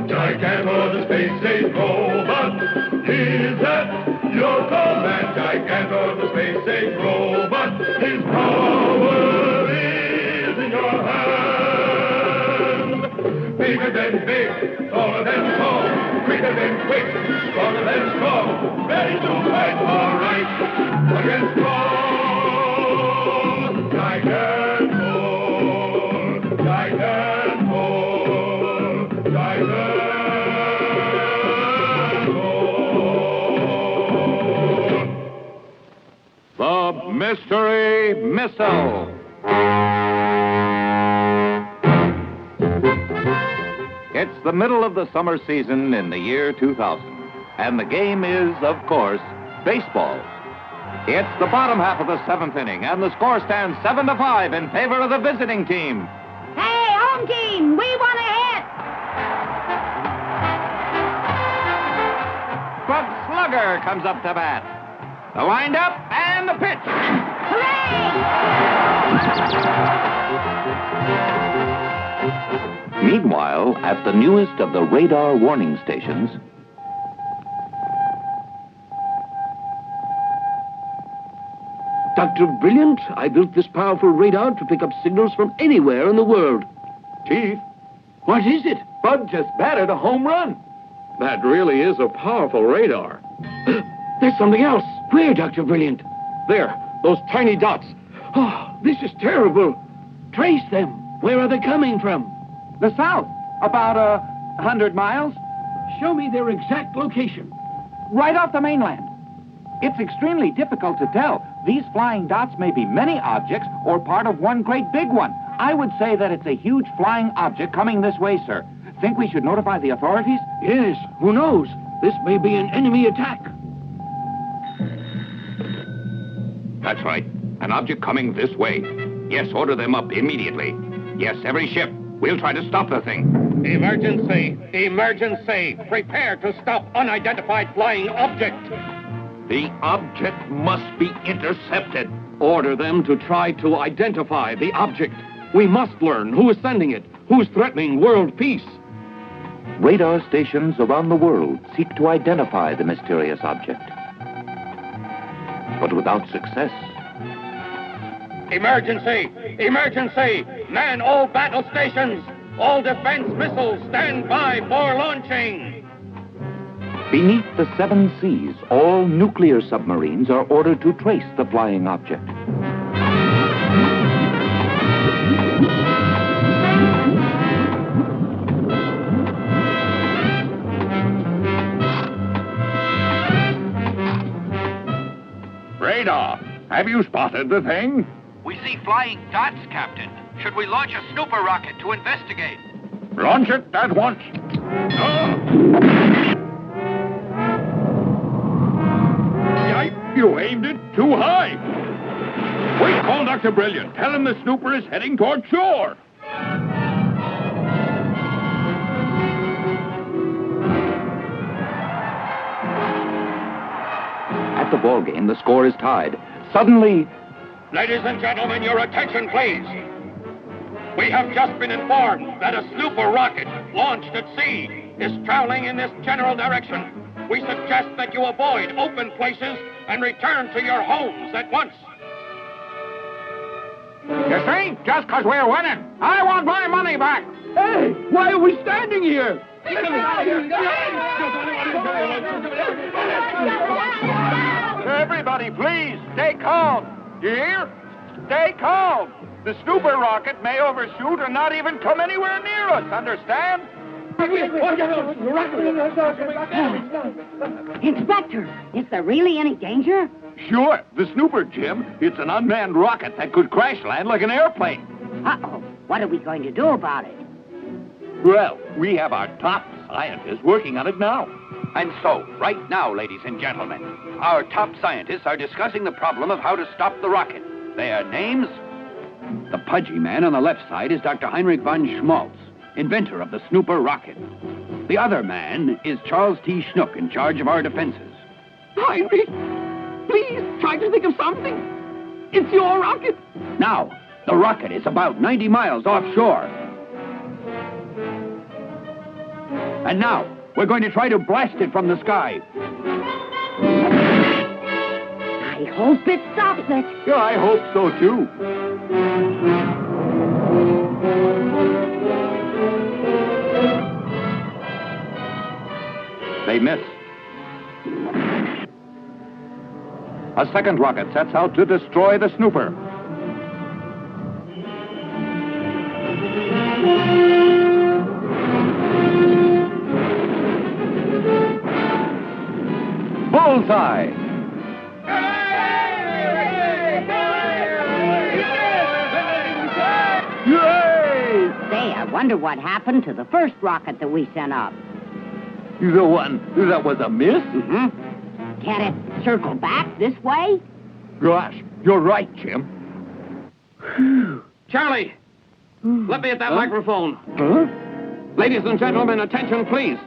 Gigantor, the space-age robot. He's at your command. Gigantor, the space-age robot. His power is in your hand. Bigger than big, taller than tall, quicker than quick, stronger than strong, ready to fight for right against wrong. Gigantor, Gigantor, Gigantor. The Mystery Missile. It's the middle of the summer season in the year 2000, and the game is, of course, baseball. It's the bottom half of the seventh inning, and the score stands 7-5 in favor of the visiting team. Hey, home team, we want a hit! But Slugger comes up to bat. The windup and the pitch. Hooray! Meanwhile, at the newest of the radar warning stations, Dr. Brilliant, I built this powerful radar to pick up signals from anywhere in the world. Chief, What is it? Bud just batted a home run. That really is a powerful radar. There's something else. Where, Dr. Brilliant? There, those tiny dots. Oh, this is terrible. Trace them. Where are they coming from? The south, about 100 miles, Show me their exact location. right off the mainland. It's extremely difficult to tell. These flying dots may be many objects or part of one great big one. I would say that it's a huge flying object coming this way, sir. Think we should notify the authorities? Yes, who knows? This may be an enemy attack. that's right, an object coming this way. Yes, order them up immediately. Yes, every ship. We'll try to stop the thing. Emergency! Emergency! Prepare to stop unidentified flying object! The object must be intercepted. Order them to try to identify the object. We must learn who is sending it, who's threatening world peace. Radar stations around the world seek to identify the mysterious object, but without success. Emergency! Emergency! Man all battle stations! All defense missiles stand by for launching! Beneath the seven seas, all nuclear submarines are ordered to trace the flying object. Radar, have you spotted the thing? We see flying dots, Captain. Should we launch a Snooper Rocket to investigate? Launch it at once. Yipe, you aimed it too high. Wait, call Dr. Brilliant. Tell him the Snooper is heading toward shore. At the ball game, the score is tied. Suddenly, Ladies and gentlemen, your attention, please. We have just been informed that a Snooper Rocket launched at sea is traveling in this general direction. We suggest that you avoid open places and return to your homes at once. You see? Just 'cause we're winning. I want my money back. Hey, why are we standing here? Everybody, please, stay calm. You hear? Stay calm. The Snooper Rocket may overshoot or not even come anywhere near us, understand? Inspector, is there really any danger? Sure, the Snooper, Jim. It's an unmanned rocket that could crash land like an airplane. Uh-oh. What are we going to do about it? Well, we have our top scientists working on it now. And so, right now, ladies and gentlemen, our top scientists are discussing the problem of how to stop the rocket. Their names? The pudgy man on the left side is Dr. Heinrich von Schmaltz, inventor of the Snooper Rocket. The other man is Charles T. Schnook, in charge of our defenses. Heinrich, please try to think of something. It's your rocket. Now, The rocket is about 90 miles offshore. And now, we're going to try to blast it from the sky. I hope it stops it. Yeah, I hope so, too. They miss. A second rocket sets out to destroy the Snooper. Bullseye! Yay! Say, I wonder what happened to the first rocket that we sent up. The one that was a miss? Mm-hmm. Can't it circle back this way? Gosh, you're right, Jim. Charlie, let me at that microphone. Huh? Ladies and gentlemen, attention, please.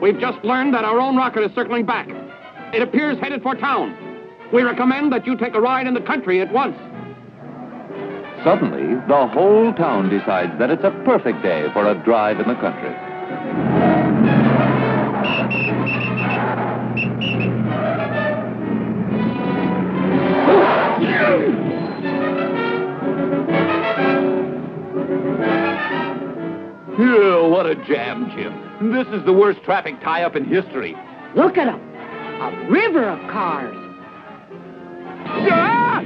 We've just learned that our own rocket is circling back. It appears headed for town. We recommend that you take a ride in the country at once. Suddenly, the whole town decides that it's a perfect day for a drive in the country. Oh, what a jam, Jim. This is the worst traffic tie-up in history. Look at them. A river of cars. Ah!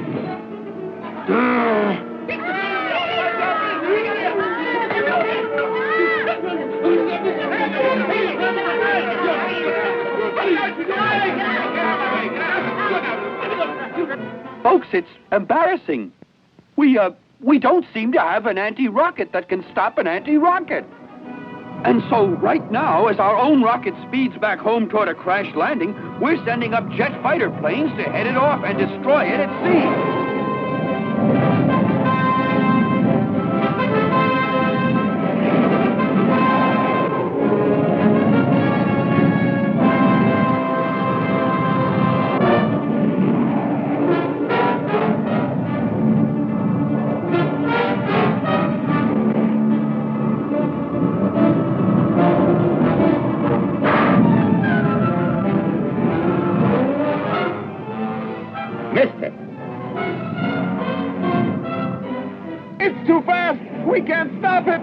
Folks, it's embarrassing. We don't seem to have an anti-rocket that can stop an anti-rocket. And so right now, as our own rocket speeds back home toward a crash landing, we're sending up jet fighter planes to head it off and destroy it at sea. Missed it. It's too fast. We can't stop it.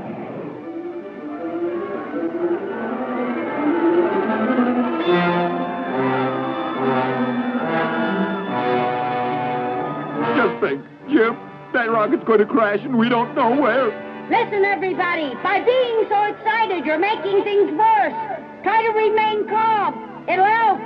Just think, Jim, that rocket's going to crash and we don't know where. Listen, everybody. By being so excited, you're making things worse. Try to remain calm. It'll help.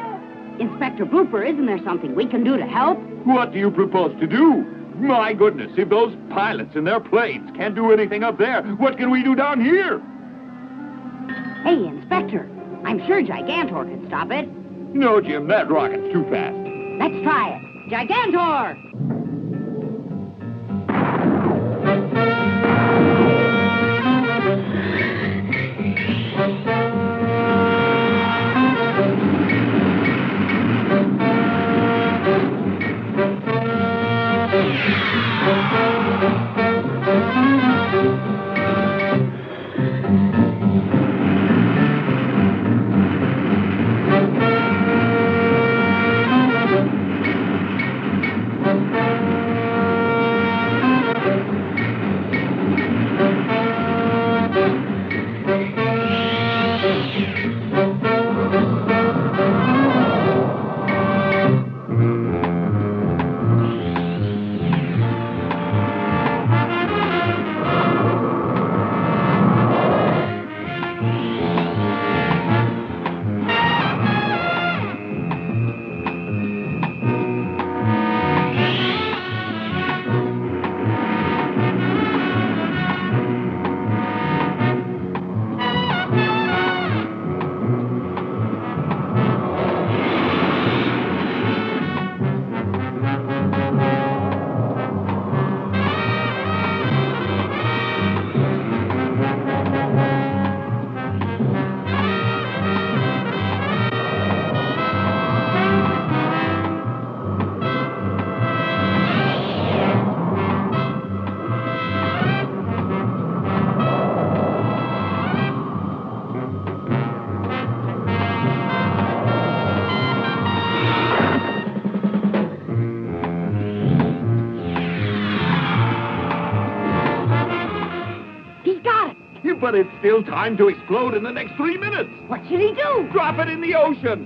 Inspector Blooper, isn't there something we can do to help? What do you propose to do? My goodness, if those pilots in their planes can't do anything up there, what can we do down here? Hey, Inspector, I'm sure Gigantor can stop it. No, Jim, that rocket's too fast. Let's try it. Gigantor! But it's still time to explode in the next 3 minutes. What should he do? Drop it in the ocean.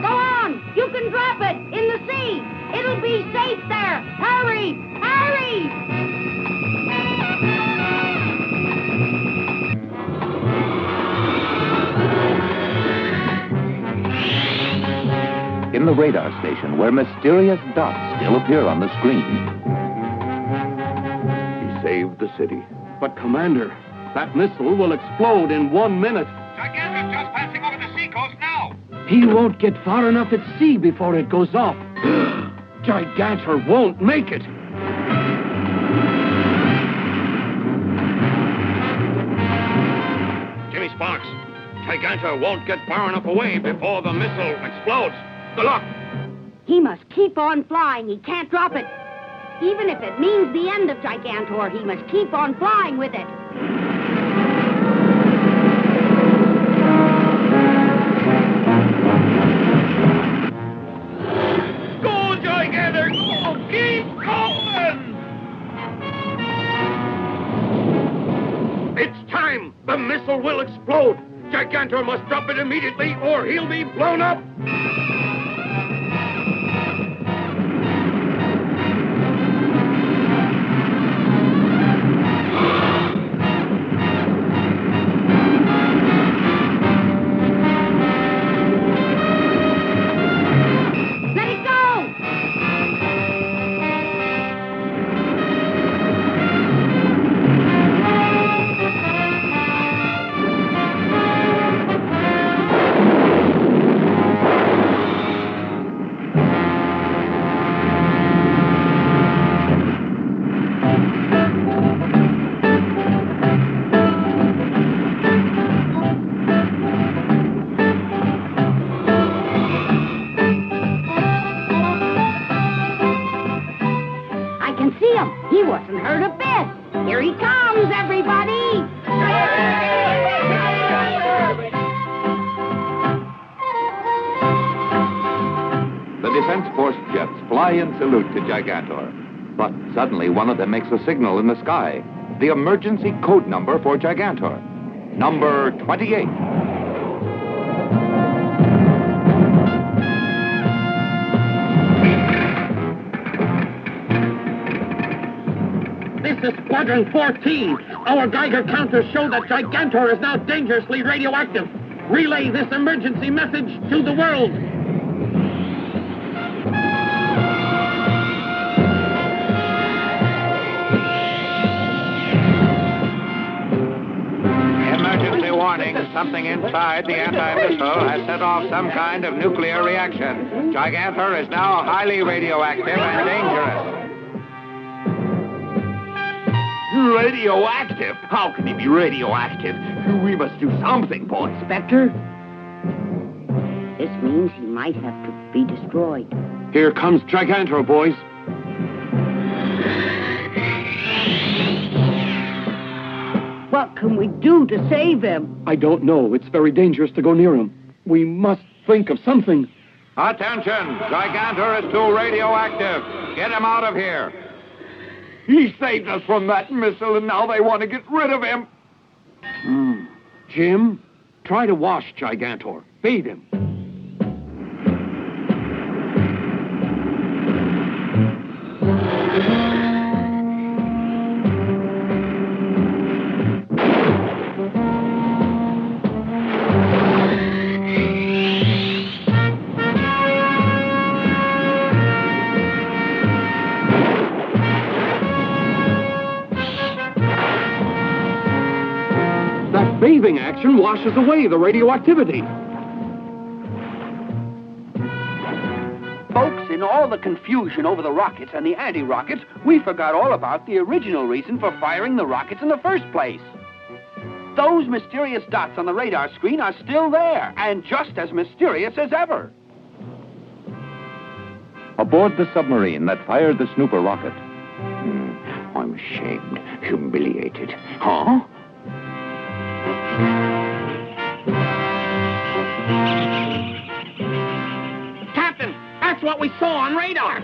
Go on! You can drop it in the sea! It'll be safe there! Hurry! Hurry! In the radar station, where mysterious dots still appear on the screen. He saved the city. But, Commander, that missile will explode in 1 minute. Gigantor's just passing over the seacoast now. He won't get far enough at sea before it goes off. Gigantor won't make it. Jimmy Sparks, Gigantor won't get far enough away before the missile explodes. Good luck. He must keep on flying. He can't drop it. Even if it means the end of Gigantor, he must keep on flying with it. Go, Gigantor! Go! Keep going! It's time! The missile will explode! Gigantor must drop it immediately or he'll be blown up! Let it go! I can see him. He wasn't hurt a bit. Here he comes, everybody! The Defense Force jets fly in salute to Gigantor. But suddenly one of them makes a signal in the sky. The emergency code number for Gigantor. Number 28. This is Squadron 14. Our Geiger counters show that Gigantor is now dangerously radioactive. Relay this emergency message to the world. Emergency warning. Something inside the anti-missile has set off some kind of nuclear reaction. Gigantor is now highly radioactive and dangerous. Radioactive? How can he be radioactive? We must do something, boys. Inspector? This means he might have to be destroyed. Here comes Gigantor, boys. What can we do to save him? I don't know. It's very dangerous to go near him. We must think of something. Attention! Gigantor is too radioactive. Get him out of here. He saved us from that missile, and now they want to get rid of him. Jim, try to wash Gigantor. Bathe him. Bathing action washes away the radioactivity. Folks, in all the confusion over the rockets and the anti-rockets, we forgot all about the original reason for firing the rockets in the first place. Those mysterious dots on the radar screen are still there, and just as mysterious as ever. Aboard the submarine that fired the Snooper Rocket. I'm ashamed, humiliated. Huh? Captain, that's what we saw on radar.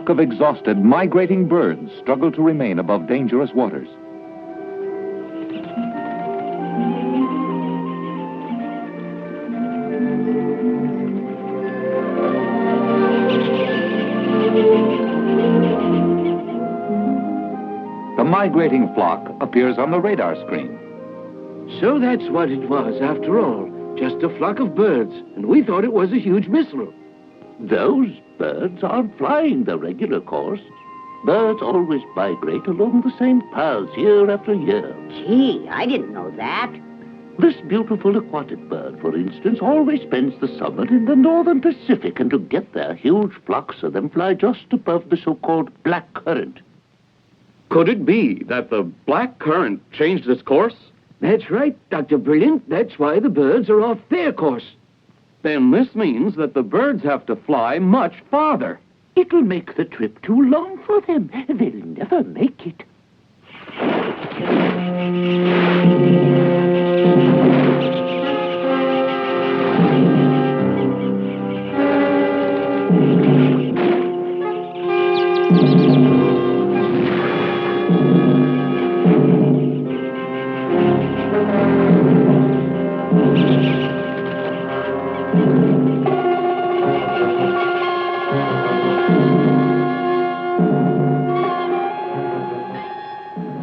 flock of exhausted, migrating birds struggle to remain above dangerous waters. The migrating flock appears on the radar screen. So that's what it was, after all. Just a flock of birds, and we thought it was a huge missile. Those birds aren't flying the regular course. Birds always migrate along the same paths year after year. Gee, I didn't know that. This beautiful aquatic bird, for instance, always spends the summer in the northern Pacific, and to get there, huge flocks of them fly just above the so-called black current. Could it be that the black current changed its course? That's right, Dr. Brilliant. That's why the birds are off their course. Then this means that the birds have to fly much farther. It'll make the trip too long for them. They'll never make it.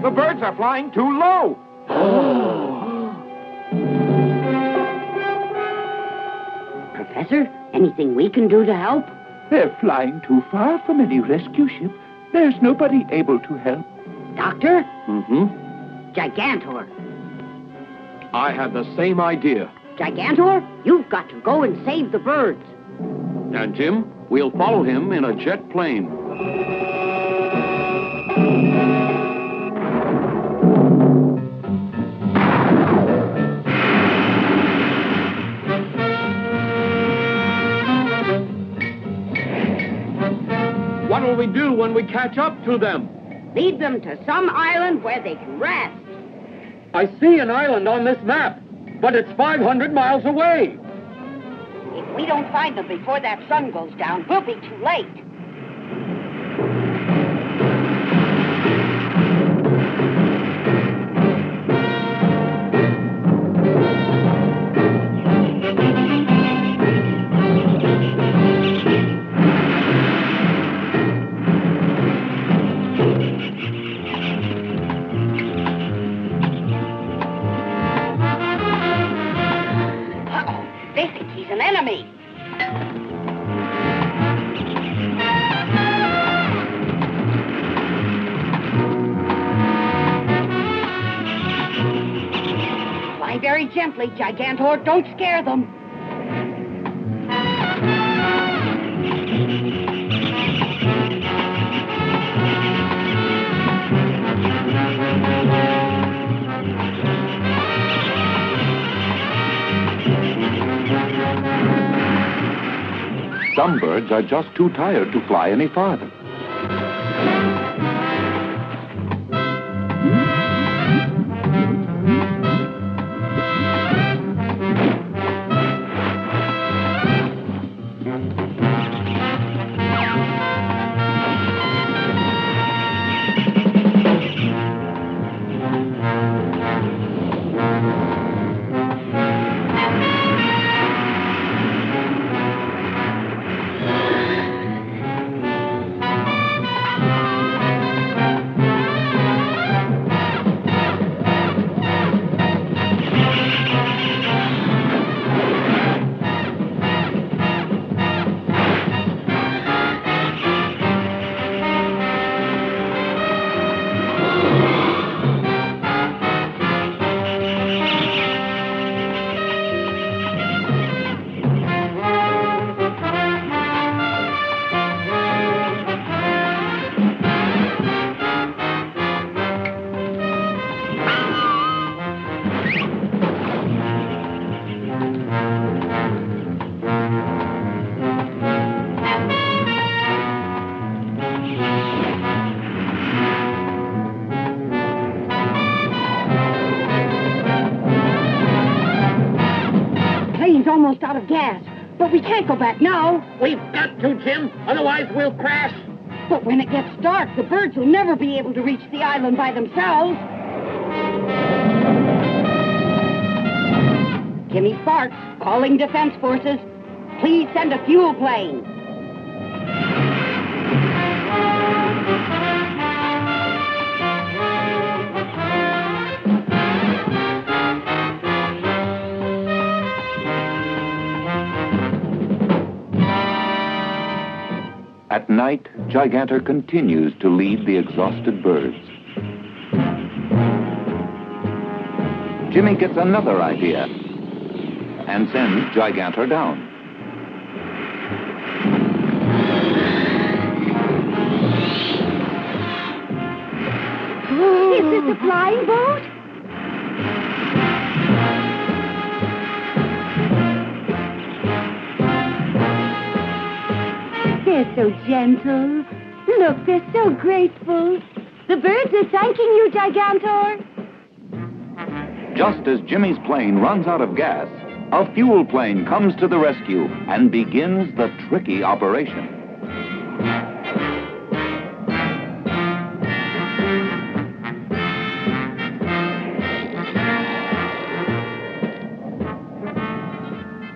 The birds are flying too low. Professor, anything we can do to help? They're flying too far from any rescue ship. There's nobody able to help. Doctor? Mm-hmm. Gigantor. I had the same idea. Gigantor, you've got to go and save the birds. And Jim, we'll follow him in a jet plane. What will we do when we catch up to them? Lead them to some island where they can rest. I see an island on this map, but it's 500 miles away. If we don't find them before that sun goes down, we'll be too late. They think he's an enemy. Fly very gently, Gigantor. Don't scare them. Some birds are just too tired to fly any farther. Almost out of gas, but we can't go back now. We've got to, Jim. Otherwise, we'll crash. But when it gets dark, the birds will never be able to reach the island by themselves. Jimmy Sparks, calling Defense Forces. Please send a fuel plane. At night, Gigantor continues to lead the exhausted birds. Jimmy gets another idea and sends Gigantor down. Is this a flying boat? They're so gentle. Look, they're so graceful. The birds are thanking you, Gigantor. Just as Jimmy's plane runs out of gas, a fuel plane comes to the rescue and begins the tricky operation.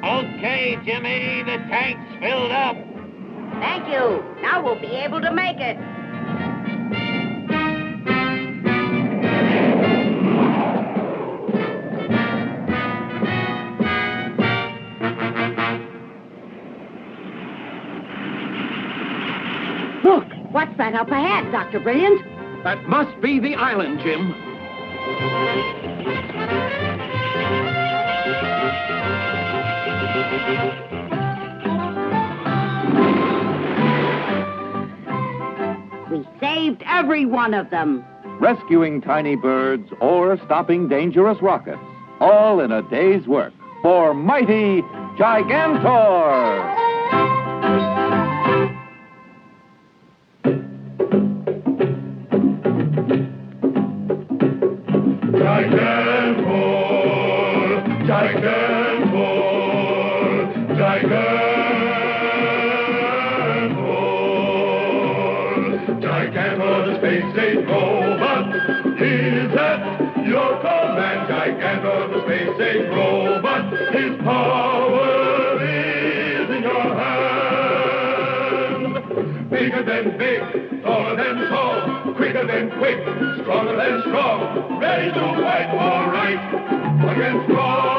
Okay, Jimmy, the tank's filled up. Thank you. Now we'll be able to make it. Look, what's that up ahead, Dr. Brilliant? That must be the island, Jim. We saved every one of them. Rescuing tiny birds or stopping dangerous rockets, all in a day's work for mighty Gigantor! Gigantor, Gigantor, Gigantor. Gigantor, the space-age robot, is at your command. Gigantor, the space-age robot, his power is in your hand. Bigger than big, taller than tall, quicker than quick, stronger than strong, ready to fight for right against wrong.